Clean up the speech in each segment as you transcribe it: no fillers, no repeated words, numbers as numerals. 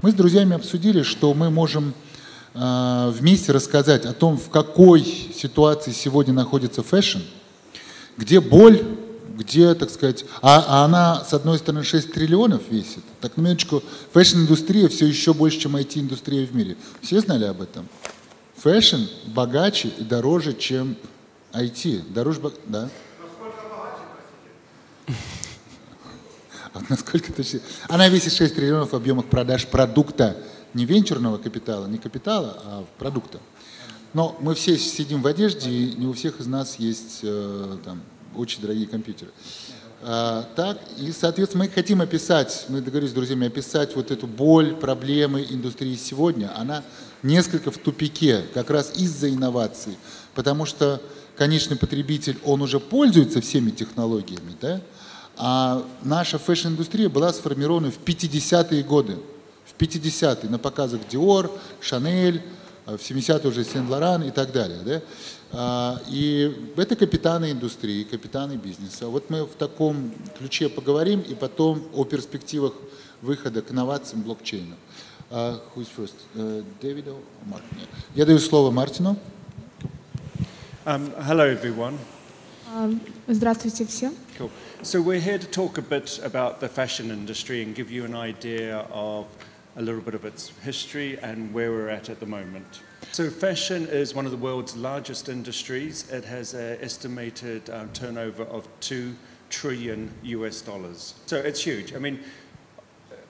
Мы с друзьями обсудили, что мы можем вместе рассказать о том, в какой ситуации сегодня находится фэшн, где боль, где, так сказать, а она, с одной стороны, 6 триллионов весит. Так, на минуточку, фэшн-индустрия все еще больше, чем IT-индустрия в мире. Все знали об этом? Фэшн богаче и дороже, чем IT. Дороже, да? Насколько точно? Она весит 6 триллионов в объемах продаж продукта, не венчурного капитала, не капитала, а продукта. Но мы все сидим в одежде, и не у всех из нас есть там очень дорогие компьютеры. Так, и, соответственно, мы хотим описать, мы договорились с друзьями, описать вот эту боль, проблемы индустрии сегодня. Она несколько в тупике, как раз из-за инноваций, потому что конечный потребитель, он уже пользуется всеми технологиями, да? А наша фэшн-индустрия была сформирована в 50-е годы. В 50-е на показах Dior, Chanel, в 70-е уже Сен-Лоран и так далее. Да? И это капитаны индустрии, капитаны бизнеса. Вот мы в таком ключе поговорим и потом о перспективах выхода к инновациям блокчейна. Who's first? David or Martyn? Я даю слово Мартину. Hello, everyone. Здравствуйте все. Cool. So we're here to talk a bit about the fashion industry and give you an idea of a little bit of its history and where we're at the moment. So fashion is one of the world's largest industries. It has an estimated turnover of $2 trillion US. So it's huge. I mean,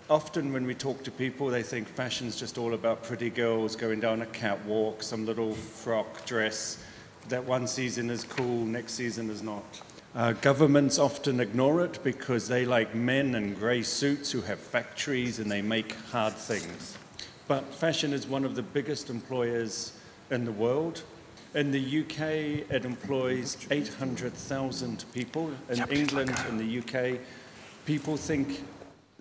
often when we talk to people, they think fashion's just all about pretty girls going down a catwalk, some little frock dress that one season is cool, next season is not. Governments often ignore it because they like men in grey suits who have factories and they make hard things. But fashion is one of the biggest employers in the world. In the UK, it employs 800,000 people. In England, in the UK, people think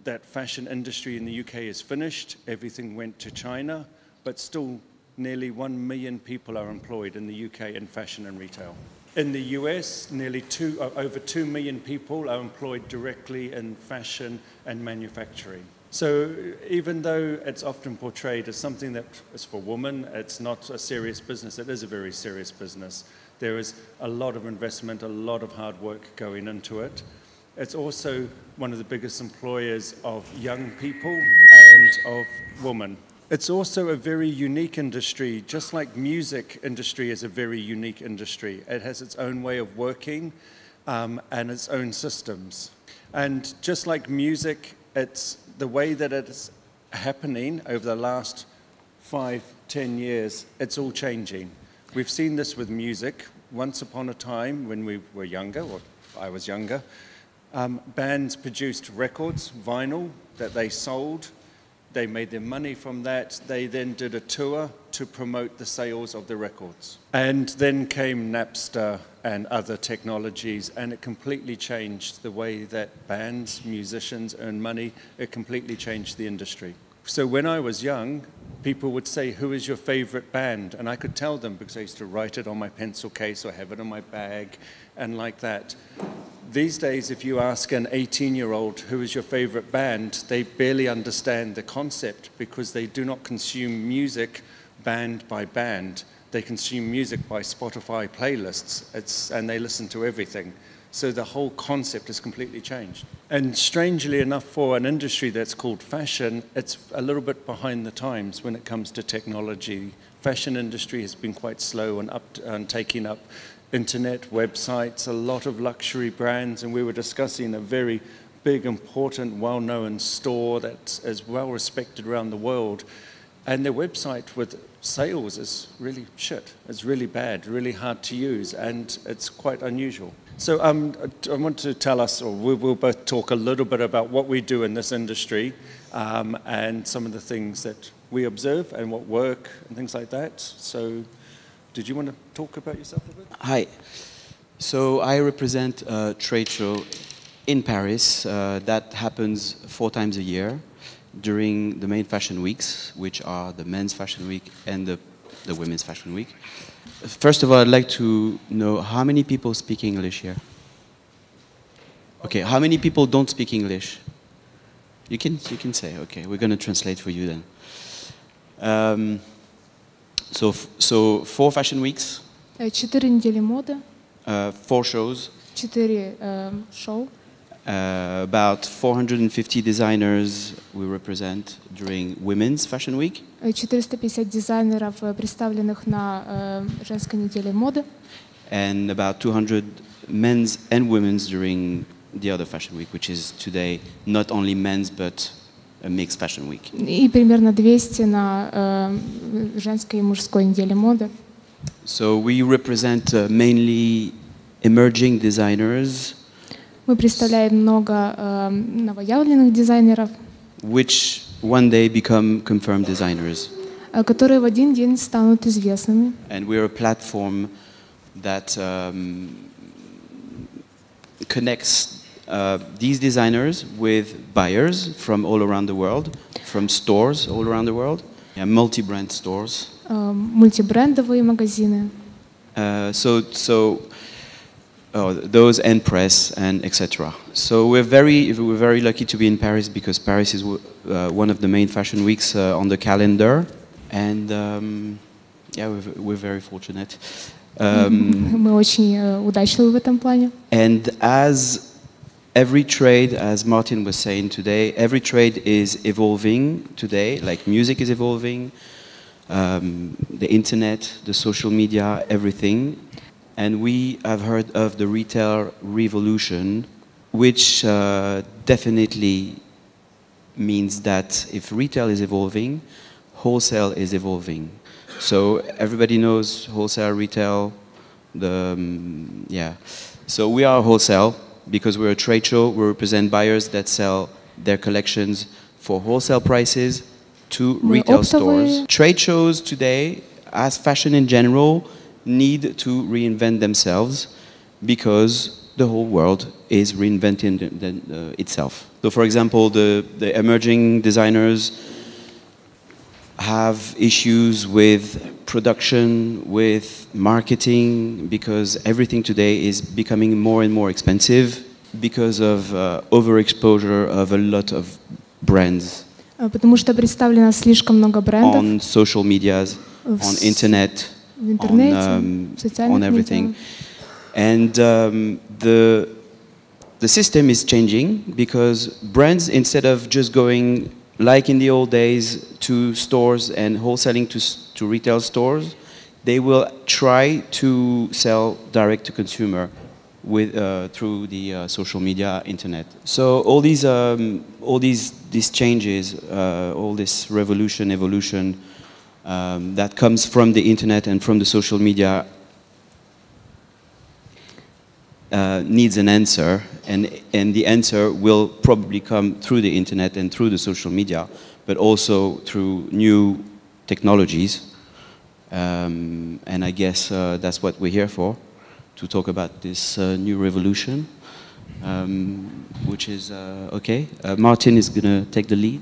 that fashion industry in the UK is finished. Everything went to China, but still nearly 1 million people are employed in the UK in fashion and retail. In the US, over 2 million people are employed directly in fashion and manufacturing. So even though it's often portrayed as something that is for women, it's not a serious business. It is a very serious business. There is a lot of investment, a lot of hard work going into it. It's also one of the biggest employers of young people and of women. It's also a very unique industry, just like music industry is a very unique industry. It has its own way of working and its own systems. And just like music, it's the way that it's happening over the last 5, 10 years, it's all changing. We've seen this with music. Once upon a time, when we were younger, or I was younger, bands produced records, vinyl, that they sold. They made their money from that. They then did a tour to promote the sales of the records. And then came Napster and other technologies, and it completely changed the way that bands, musicians earn money. It completely changed the industry. So when I was young, people would say, who is your favorite band? And I could tell them because I used to write it on my pencil case or have it in my bag and like that. These days, if you ask an 18-year-old who is your favorite band, they barely understand the concept because they do not consume music band by band. They consume music by Spotify playlists, and they listen to everything. So the whole concept has completely changed. And strangely enough, for an industry that's called fashion, it's a little bit behind the times when it comes to technology. Fashion industry has been quite slow and taking up internet, websites, a lot of luxury brands, and we were discussing a very big, important, well-known store that is well-respected around the world. And their website with sales is really shit. It's really bad, really hard to use, and it's quite unusual. So I want to tell us, or we'll both talk a little bit about what we do in this industry and some of the things that we observe and what work and things like that. So did you want to talk about yourself a bit? Hi. So I represent a trade show in Paris that happens 4 times a year during the main fashion weeks, which are the men's fashion week and the women's fashion week. First of all, I'd like to know how many people speak English here? Okay, how many people don't speak English? You can say, okay, we're going to translate for you then. So 4 fashion weeks. 4 недели моды. 4 shows. 4 шоу. About 450 designers we represent during Women's Fashion Week. 450 дизайнеров, представленных на женской неделе моды. And about 200 men's and women's during the other fashion week, which is today not only men's but a mixed fashion week. И примерно 200 на женской и мужской неделе моды. So we represent mainly emerging designers. Мы представляем много новоявленных дизайнеров, which one day become confirmed designers. Которые в один день станут известными. And we're a platform that connects these designers with buyers from all around the world, from stores all around the world, multi-brand stores. Мультибрендовые магазины. Those and press and etc. So we're very lucky to be in Paris because Paris is one of the main fashion weeks on the calendar, and we're very fortunate. Мы очень удачливы в этом плане. And as every trade, as Martyn was saying today, every trade is evolving today. Like music is evolving, the internet, the social media, everything. And we have heard of the retail revolution, which definitely means that if retail is evolving, wholesale is evolving. So everybody knows wholesale, retail, So we are wholesale because we're a trade show. We represent buyers that sell their collections for wholesale prices to retail stores. Trade shows today, as fashion in general, need to reinvent themselves because the whole world is reinventing itself. So for example, the emerging designers have issues with production, with marketing, because everything today is becoming more and more expensive because of overexposure of a lot of brands. Потому что представлено слишком много брендов. On social medias, on internet. On everything. And the system is changing because brands, instead of just going like in the old days to stores and wholesaling to retail stores, they will try to sell direct to consumer through the social media, internet. So all these changes, all this evolution. That comes from the internet and from the social media needs an answer, and the answer will probably come through the internet and through the social media, but also through new technologies. And I guess that's what we're here for, to talk about this new revolution, which is okay. Martyn is going to take the lead.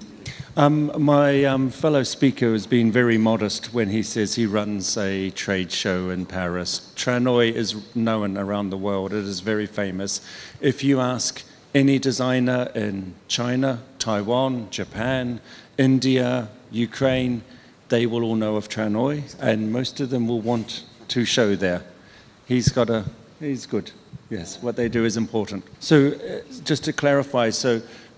My fellow speaker has been very modest when he says he runs a trade show in Paris. Tranoï is known around the world. It is very famous. If you ask any designer in China, Taiwan, Japan, India, Ukraine, they will all know of Tranoï, and most of them will want to show there. He's good. Yes, what they do is important. So just to clarify,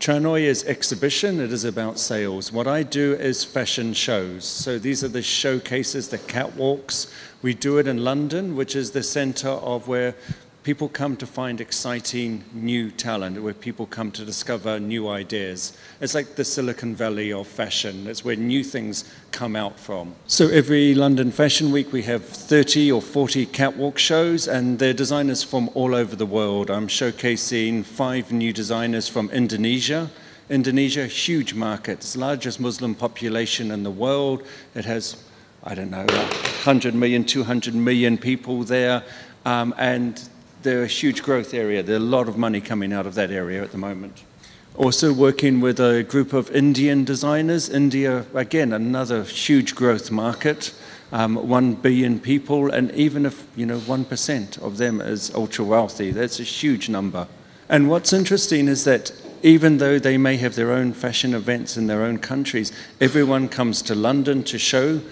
Tranoï is exhibition, it is about sales. What I do is fashion shows. So these are the showcases, the catwalks. We do it in London, which is the center of where people come to find exciting new talent, where people come to discover new ideas. It's like the Silicon Valley of fashion. It's where new things come out from. So every London Fashion Week we have 30 or 40 catwalk shows, and they're designers from all over the world. I'm showcasing 5 new designers from Indonesia. Indonesia, huge market. It's the largest Muslim population in the world. It has, 100 million, 200 million people there, and they're a huge growth area. There's a lot of money coming out of that area at the moment. Also working with a group of Indian designers. India, again, another huge growth market. 1 billion people, and even if 1% of them is ultra wealthy, that's a huge number. And what's interesting is that even though they may have their own fashion events in their own countries, everyone comes to London to show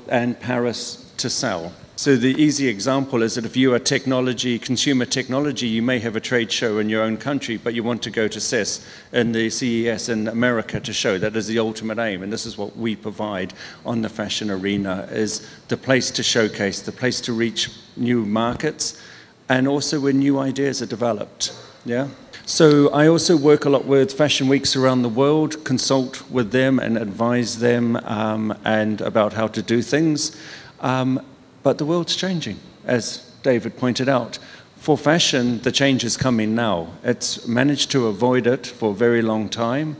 and Paris to sell. So the easy example is that if you are consumer technology, you may have a trade show in your own country, but you want to go to CES and the CES in America to show. That is the ultimate aim, and this is what we provide on the fashion arena, is the place to showcase, the place to reach new markets, and also when new ideas are developed. Yeah. So I also work a lot with fashion weeks around the world, consult with them and advise them and about how to do things. But the world's changing, as David pointed out. For fashion, the change is coming now. It's managed to avoid it for a very long time,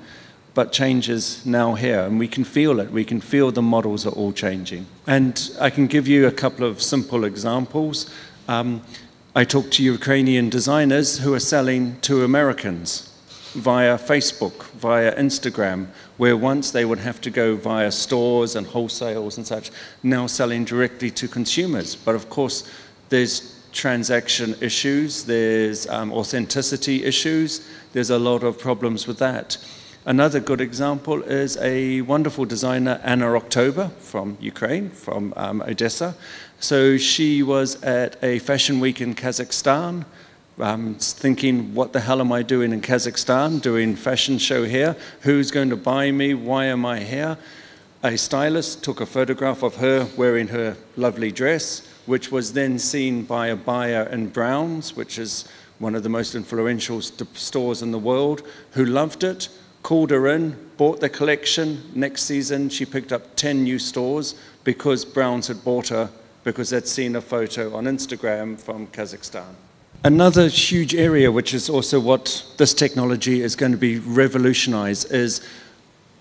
but change is now here, and we can feel it. We can feel the models are all changing. And I can give you a couple of simple examples. I talked to Ukrainian designers who are selling to Americans via Facebook, via Instagram, where once they would have to go via stores and wholesales and such, now selling directly to consumers. But of course, there's transaction issues, there's authenticity issues, there's a lot of problems with that. Another good example is a wonderful designer, Anna October, from Ukraine, from Odessa. So she was at a fashion week in Kazakhstan, thinking, what the hell am I doing in Kazakhstan, doing fashion show here? Who's going to buy me? Why am I here? A stylist took a photograph of her wearing her lovely dress, which was then seen by a buyer in Browns, which is one of the most influential stores in the world, who loved it, called her in, bought the collection. Next season, she picked up 10 new stores because Browns had bought her because they'd seen a photo on Instagram from Kazakhstan. Another huge area, which is also what this technology is going to be revolutionized, is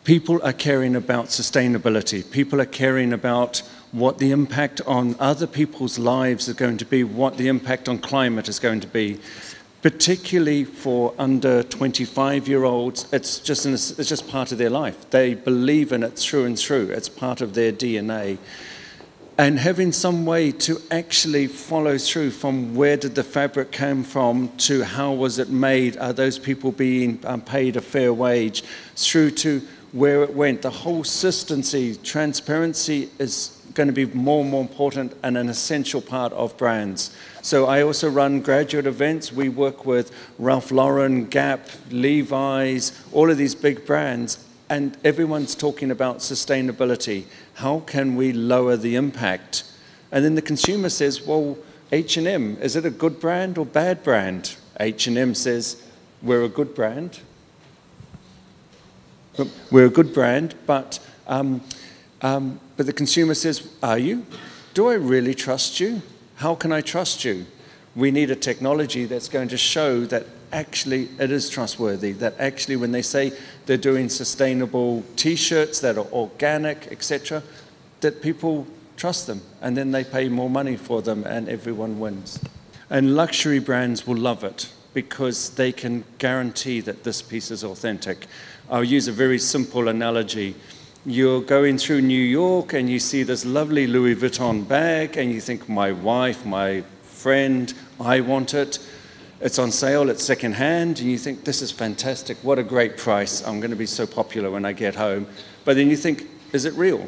people are caring about sustainability. People are caring about what the impact on other people's lives is going to be, what the impact on climate is going to be. Particularly for under 25-year-olds, it's just part of their life. They believe in it through and through. It's part of their DNA. And having some way to actually follow through from where did the fabric come from to how was it made, are those people being paid a fair wage, through to where it went. The whole consistency, transparency is going to be more and more important and an essential part of brands. So I also run graduate events. We work with Ralph Lauren, Gap, Levi's, all of these big brands, and everyone's talking about sustainability. How can we lower the impact? And then the consumer says, well, H&M, is it a good brand or bad brand? H&M says, we're a good brand. We're a good brand, but the consumer says, are you? Do I really trust you? How can I trust you? We need a technology that's going to show that actually it is trustworthy, that actually when they say they're doing sustainable T-shirts that are organic, etc., that people trust them, and then they pay more money for them, and everyone wins. And luxury brands will love it because they can guarantee that this piece is authentic. I'll use a very simple analogy. You're going through New York and you see this lovely Louis Vuitton bag and you think, my wife, my friend, I want it. It's on sale, it's secondhand, and you think, this is fantastic, what a great price, I'm going to be so popular when I get home. But then you think, is it real?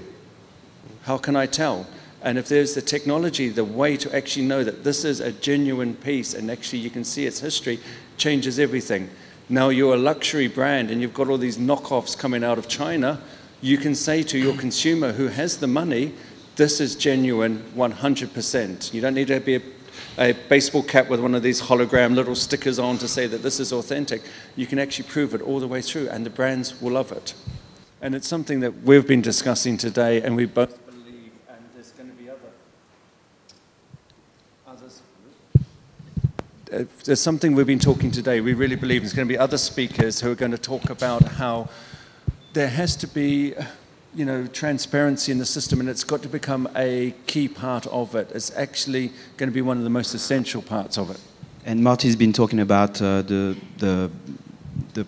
How can I tell? And if there's the technology, the way to actually know that this is a genuine piece and actually you can see its history, changes everything. Now you're a luxury brand and you've got all these knockoffs coming out of China, you can say to your consumer who has the money, this is genuine 100%. You don't need to be a baseball cap with one of these hologram little stickers on to say that this is authentic. You can actually prove it all the way through and the brands will love it. And it's something that we've been discussing today and we both believe, and there's going to be others. There's something we've been talking today, we really believe there's going to be other speakers who are going to talk about how there has to be, you know, transparency in the system, and it's got to become a key part of it. It's actually going to be one of the most essential parts of it. And Martyn's been talking about the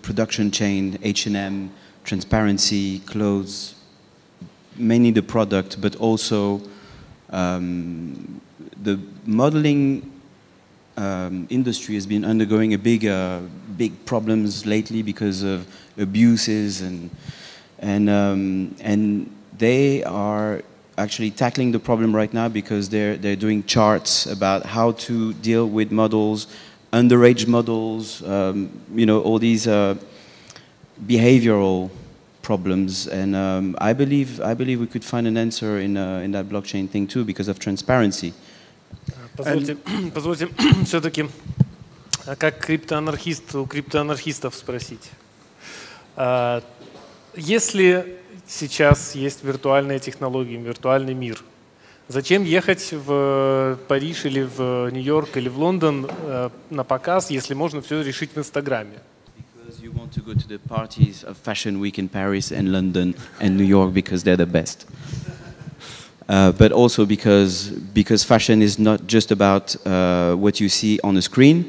production chain, H&M, transparency, clothes, mainly the product, but also the modeling industry has been undergoing a big big problems lately because of abuses, and they are actually tackling the problem right now because they're doing charts about how to deal with models, underage models, you know, all these behavioral problems, and I believe we could find an answer in that blockchain thing too because of transparency. Позвольте все-таки, как криптоанархист, у криптоанархистов спросить. Если сейчас есть виртуальные технологии, виртуальный мир, зачем ехать в Париж или в Нью-Йорк или в Лондон на показ, если можно все решить в Инстаграме? Because you want to go to the parties of Fashion Week in Paris and London and New York because they're the best. But also because fashion is not just about what you see on the screen.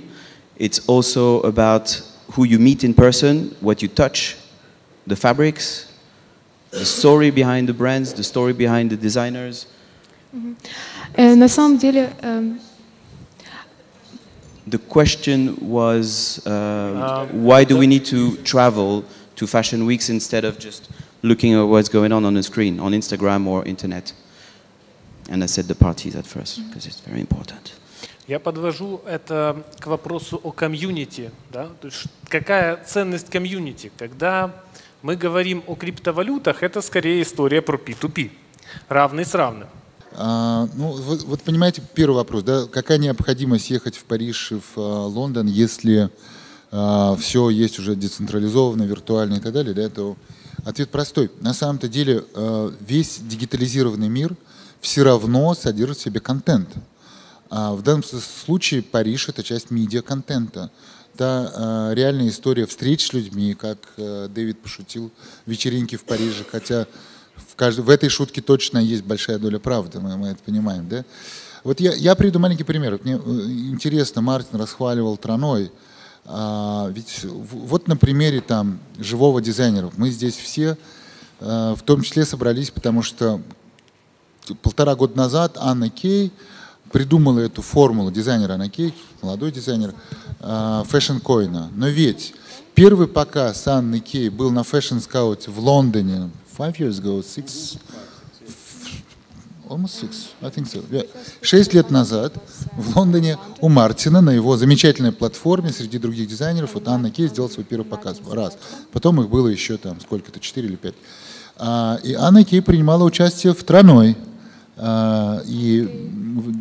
It's also about who you meet in person, what you touch, the fabrics, the story behind the brands, the story behind the designers. На самом деле, the question was, why do we need to travel to fashion weeks instead of just looking at what's going on the screen, on Instagram or internet? And I said the parties at first, because it's very important. Я подвожу это к вопросу о комьюнити. Да? То есть какая ценность комьюнити? Когда мы говорим о криптовалютах, это скорее история про P2P, равный с равным. Ну, вот понимаете, первый вопрос, да, какая необходимость ехать в Париж и в Лондон, если все есть уже децентрализованно, виртуально и так далее, да, то ответ простой. На самом-то деле весь дигитализированный мир все равно содержит в себе контент. В данном случае Париж — это часть медиа-контента. Это реальная история встреч с людьми, как Дэвид пошутил, вечеринки в Париже, хотя в этой шутке точно есть большая доля правды, мы это понимаем. Да? Вот я приведу маленький пример. Мне интересно, Мартин расхваливал Траной. Ведь вот на примере там живого дизайнера. Мы здесь все в том числе собрались, потому что 1,5 года назад Анна Кей придумала эту формулу, дизайнер Анна Кей, молодой дизайнер, фэшн-коина. Но ведь первый показ Анны Кей был на фэшн-скауте в Лондоне 5 years ago, 6, almost 6, I think so. Yeah. 6 лет назад в Лондоне у Мартина на его замечательной платформе среди других дизайнеров вот Анна Кей сделала свой первый показ. Раз. Потом их было еще там сколько-то, 4 или 5. И Анна Кей принимала участие в Траной. И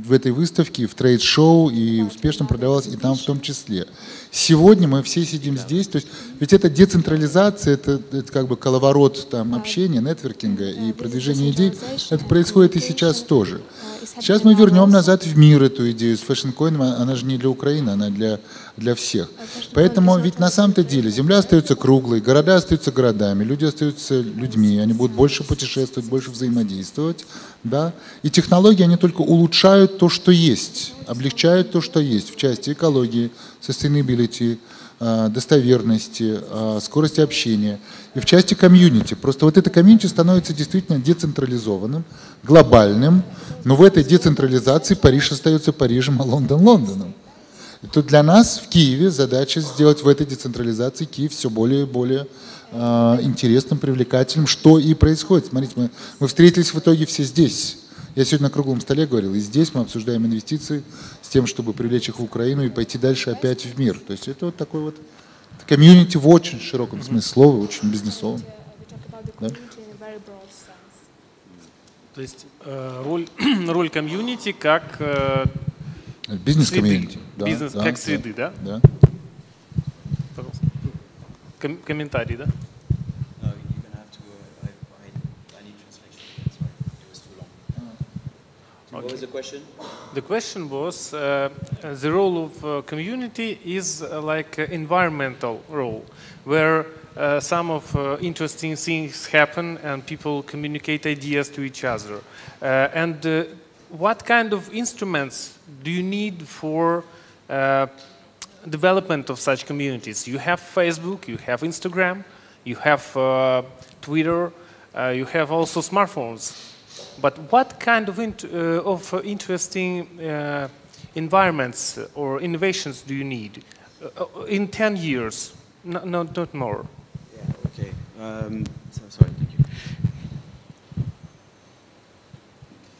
в этой выставке, в трейд-шоу, и успешно продавалась и там в том числе. Сегодня мы все сидим здесь, то есть ведь это децентрализация, это как бы коловорот там, общения, нетворкинга и продвижения идей, это происходит и сейчас тоже. Сейчас мы вернем назад в мир эту идею с фэшн-коином, она же не для Украины, она для всех. Поэтому ведь на самом-то деле земля остается круглой, города остаются городами, люди остаются людьми, они будут больше путешествовать, больше взаимодействовать. Да? И технологии, они только улучшают то, что есть, облегчают то, что есть в части экологии, sustainability, достоверности, скорости общения и в части комьюнити. Просто вот это комьюнити становится действительно децентрализованным, глобальным, но в этой децентрализации Париж остается Парижем, а Лондон — Лондоном. И тут для нас в Киеве задача сделать в этой децентрализации Киев все более и более интересным, привлекательным, что и происходит. Смотрите, мы встретились в итоге все здесь. Я сегодня на круглом столе говорил, и здесь мы обсуждаем инвестиции с тем, чтобы привлечь их в Украину и пойти дальше опять в мир. То есть это вот такой вот комьюнити в очень широком смысле слова, очень бизнесовом. Да? То есть роль комьюнити как бизнес-комьюнити. Бизнес да, как среды, да? Да. Пожалуйста. Комментарий, да? What was the question? The question was the role of community is like an environmental role, where some of interesting things happen and people communicate ideas to each other. And what kind of instruments do you need for development of such communities? You have Facebook, you have Instagram, you have Twitter, you have also smartphones. But what kind of interesting environments or innovations do you need? in 10 years, not more. Yeah, okay. Sorry, thank you.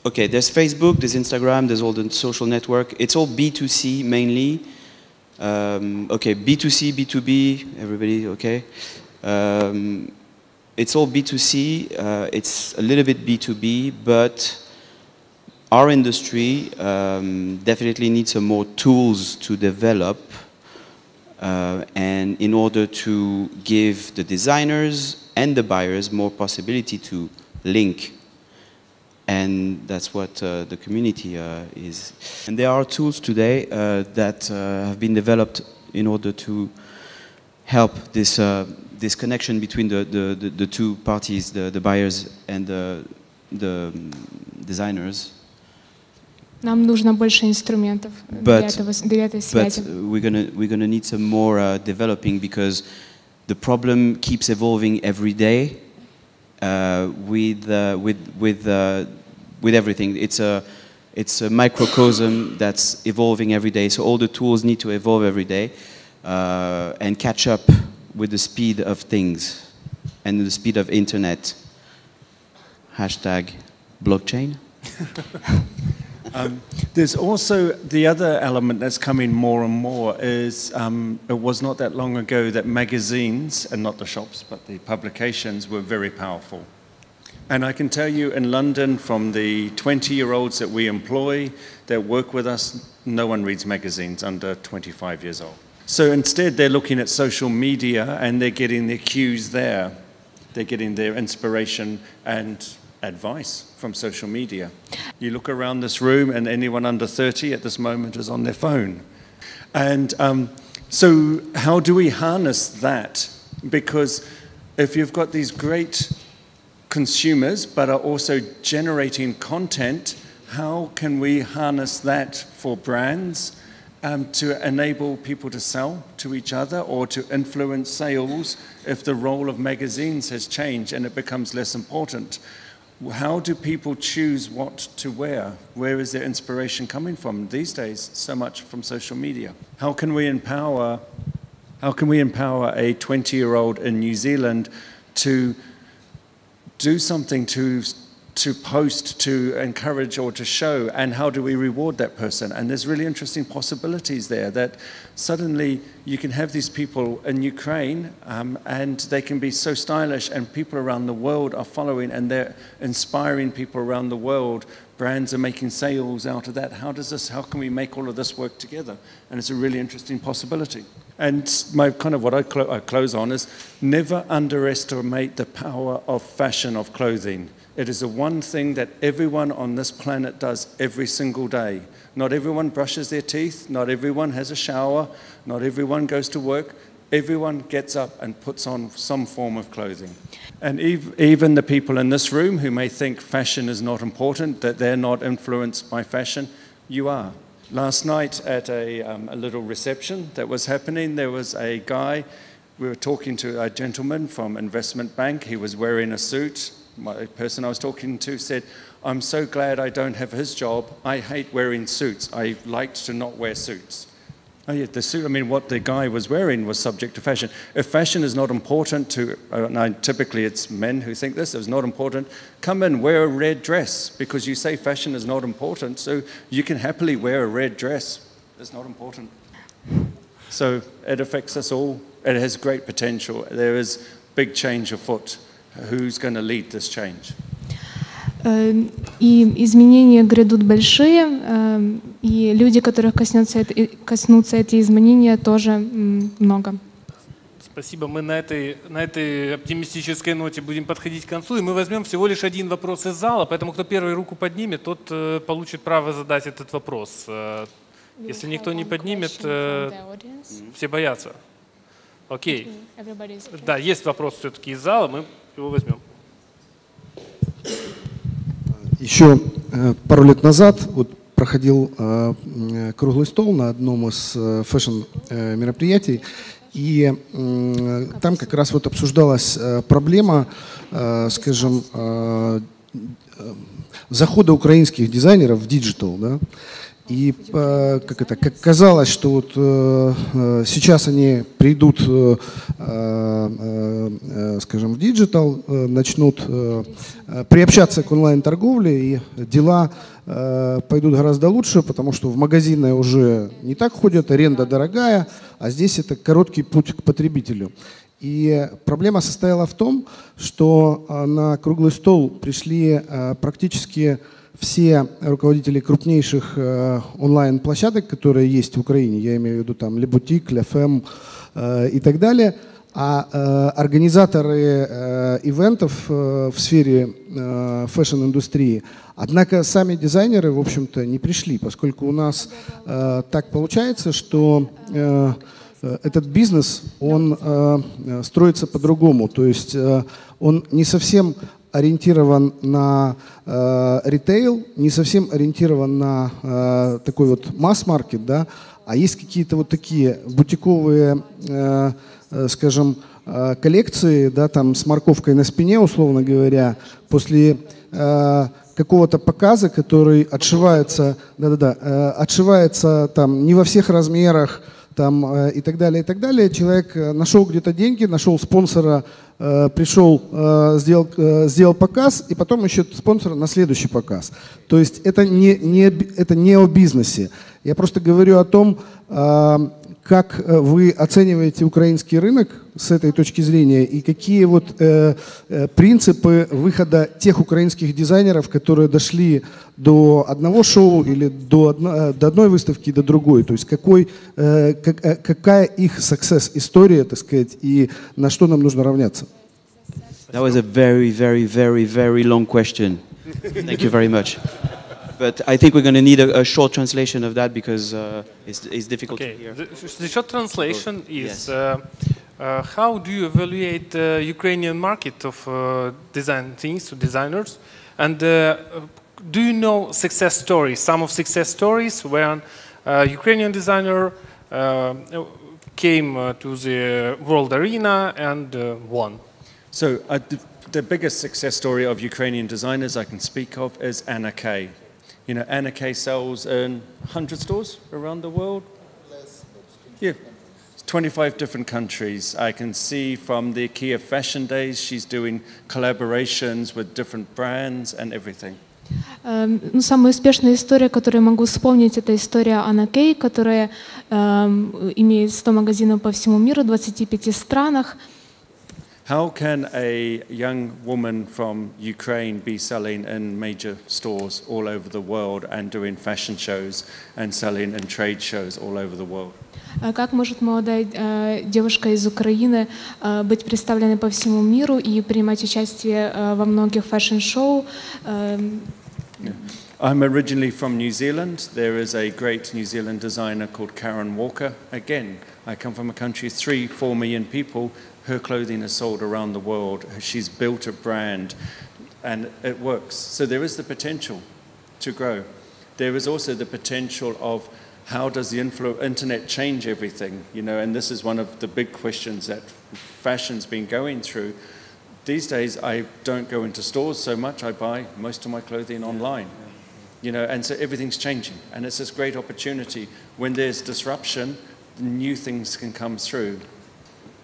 Okay, there's Facebook, there's Instagram, there's all the social network. It's all B2C mainly. Okay, B2C, B2B, everybody, okay. It's all B2C, it's a little bit B2B, but our industry definitely needs some more tools to develop and in order to give the designers and the buyers more possibility to link. And that's what the community is. And there are tools today that have been developed in order to help this, this connection between the two parties, the buyers and the designers. Нам нужно больше инструментов для этой связи. But we're gonna need some more developing because the problem keeps evolving every day with everything. It's a microcosm that's evolving every day. So all the tools need to evolve every day and catch up with the speed of things and the speed of internet. Hashtag blockchain. There's also the other element that's coming more and more is it was not that long ago that magazines, and not the shops, but the publications were very powerful. And I can tell you in London, from the 20-year-olds that we employ that work with us, no one reads magazines under 25 years old. So instead, they're looking at social media and they're getting their cues there. They're getting their inspiration and advice from social media. You look around this room and anyone under 30 at this moment is on their phone. And so how do we harness that? Because if you've got these great consumers but are also generating content, how can we harness that for brands to enable people to sell to each other or to influence sales if the role of magazines has changed and it becomes less important? How do people choose what to wear? Where is their inspiration coming from these days? So much from social media. How can we empower a 20-year-old in New Zealand to do something to post, to encourage or to show, and how do we reward that person? And there's really interesting possibilities there that suddenly you can have these people in Ukraine and they can be so stylish and people around the world are following and they're inspiring people around the world. Brands are making sales out of that. How can we make all of this work together? And it's a really interesting possibility. And what I close on is never underestimate the power of fashion, of clothing. It is the one thing that everyone on this planet does every single day. Not everyone brushes their teeth, not everyone has a shower, not everyone goes to work. Everyone gets up and puts on some form of clothing. And even the people in this room who may think fashion is not important, that they're not influenced by fashion, you are. Last night at a little reception that was happening, there was a guy, we were talking to a gentleman from investment bank, he was wearing a suit. The person I was talking to said, I'm so glad I don't have his job, I hate wearing suits, I like to not wear suits. Oh yeah, the suit, what the guy was wearing was subject to fashion. If fashion is not important to, typically it's men who think this, it's not important, come in, wear a red dress, because you say fashion is not important, so you can happily wear a red dress. It's not important. So it affects us all. It has great potential. There is big change afoot. Who's going to lead this change? И изменения грядут большие, и люди, которых коснутся эти изменения, тоже много. Спасибо. Мы на этой оптимистической ноте будем подходить к концу, и мы возьмем всего лишь один вопрос из зала, поэтому кто первый руку поднимет, тот получит право задать этот вопрос. Если никто не поднимет, все боятся. Окей. Да, есть вопрос все-таки из зала, мы его возьмем. Еще пару лет назад проходил круглый стол на одном из фэшн-мероприятий, и там как раз обсуждалась проблема, скажем, захода украинских дизайнеров в диджитал, да? И как казалось, что вот сейчас они придут, скажем, в диджитал, начнут приобщаться к онлайн-торговле, и дела пойдут гораздо лучше, потому что в магазины уже не так ходят, аренда дорогая, а здесь это короткий путь к потребителю. И проблема состояла в том, что на круглый стол пришли практически все руководители крупнейших онлайн-площадок, которые есть в Украине, я имею в виду там Le Boutique, Le Femme и так далее, а организаторы ивентов в сфере фэшн-индустрии. Однако сами дизайнеры, в общем-то, не пришли, поскольку у нас так получается, что этот бизнес, он строится по-другому, то есть он не совсем ориентирован на ритейл, не совсем ориентирован на такой вот масс-маркет, да, а есть какие-то вот такие бутиковые, скажем, коллекции, да, там с морковкой на спине, условно говоря, после какого-то показа, который отшивается, отшивается там не во всех размерах, там, и так далее, человек нашел где-то деньги, нашел спонсора, пришел, сделал показ, и потом еще спонсора на следующий показ. То есть это не о бизнесе. Я просто говорю о том, как вы оцениваете украинский рынок с этой точки зрения и какие вот принципы выхода тех украинских дизайнеров, которые дошли до одного шоу или до одной выставки, до другой. То есть какая их success-история, так сказать, и на что нам нужно равняться? That was a very, very, very, very long question. Thank you very much. But I think we're going to need a short translation of that because it's difficult to hear. The short translation is, how do you evaluate the Ukrainian market of design things to designers? And do you know success stories, some of success stories when a Ukrainian designer came to the world arena and won? So the biggest success story of Ukrainian designers I can speak of is Anna Kay. You know, Anna Kay sells in 100 stores around the world. Yeah, 25 different countries. I can see from the Kiev Fashion Days, she's doing collaborations with different brands and everything. Самая успешная история, которую я могу вспомнить, это история Анна Кей, которая имеет 100 магазинов по всему миру, в 25 странах. How can a young woman from Ukraine be selling in major stores all over the world and doing fashion shows and selling in trade shows all over the world? Как может молодая девушка из Украины быть представленной по всему миру и принимать участие во многих фэшн-шоу? I'm originally from New Zealand. There is a great New Zealand designer called Karen Walker. Again, I come from a country of 3-4 million people. Her clothing is sold around the world. She's built a brand and it works. So there is the potential to grow. There is also the potential of how does the internet change everything? You know, and this is one of the big questions that fashion's been going through. These days, I don't go into stores so much. I buy most of my clothing online. You know, and so everything's changing. And it's this great opportunity. When there's disruption, new things can come through.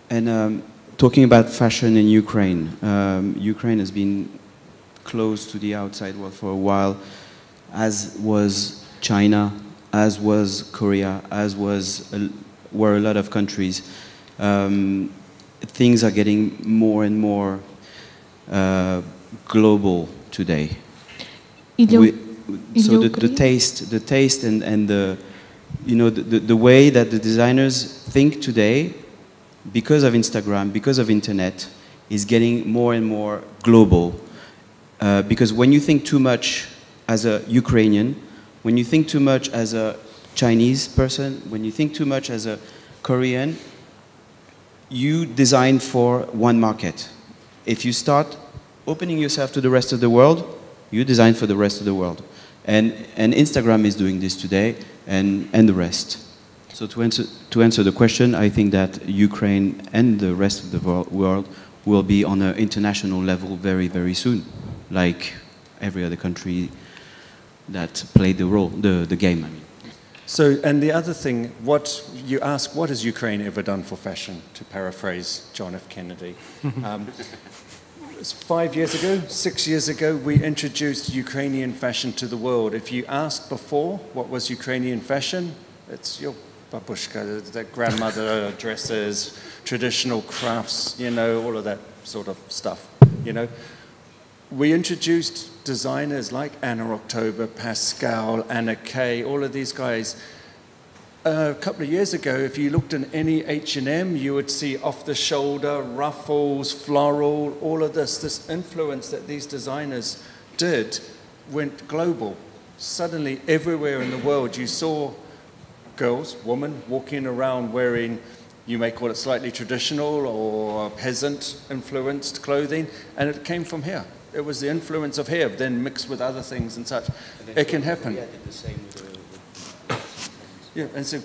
And talking about fashion in Ukraine, Ukraine has been closed to the outside world for a while, as was China, as was Korea, as were a lot of countries. Things are getting more and more global today. So the taste and the, you know, the way that the designers think today, because of Instagram, because of internet, is getting more and more global. Because when you think too much as a Ukrainian, when you think too much as a Chinese person, when you think too much as a Korean, you design for one market. If you start opening yourself to the rest of the world, you design for the rest of the world. And Instagram is doing this today, and the rest. So to answer the question, I think that Ukraine and the rest of the world will be on an international level very, very soon, like every other country that played the game. I mean. So, and the other thing, what you ask, what has Ukraine ever done for fashion, to paraphrase John F. Kennedy? 5 years ago, 6 years ago, we introduced Ukrainian fashion to the world. If you asked before what was Ukrainian fashion, it's your babushka, the grandmother dresses, traditional crafts, you know, all of that sort of stuff, you know. We introduced designers like Anna October, Pascal, Anna Kay, all of these guys. A couple of years ago, if you looked in any H&M, you would see off-the-shoulder, ruffles, floral, all of this influence that these designers did went global. Suddenly, everywhere in the world, you saw girls, women, walking around wearing, you may call it slightly traditional or peasant-influenced clothing, and it came from here. It was the influence of here, then mixed with other things and such. It can happen. Korea did the same with yeah, and so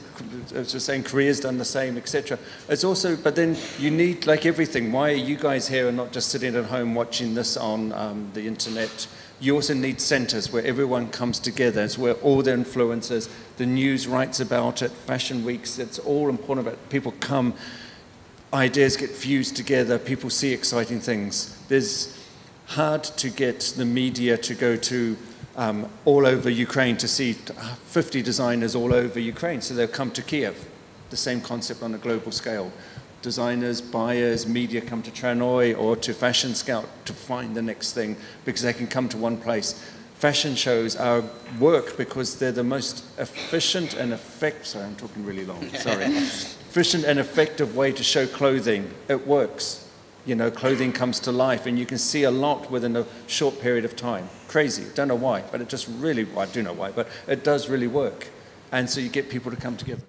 I was just saying Korea's done the same, etc. It's also, but then you need, like everything, why are you guys here and not just sitting at home watching this on the internet? You also need centers where everyone comes together. It's where all the influencers, the news writes about it, fashion weeks, it's all important about people come, ideas get fused together, people see exciting things. There's hard to get the media to go to all over Ukraine to see 50 designers all over Ukraine, so they'll come to Kiev. The same concept on a global scale. Designers, buyers, media come to Tranoi or to Fashion Scout to find the next thing because they can come to one place. Fashion shows are work because they're the most efficient and sorry, I'm talking really long, sorry. Efficient and effective way to show clothing. It works. You know, clothing comes to life and you can see a lot within a short period of time. Crazy, don't know why, but it just really, well, I do know why, but it does really work. And so you get people to come together.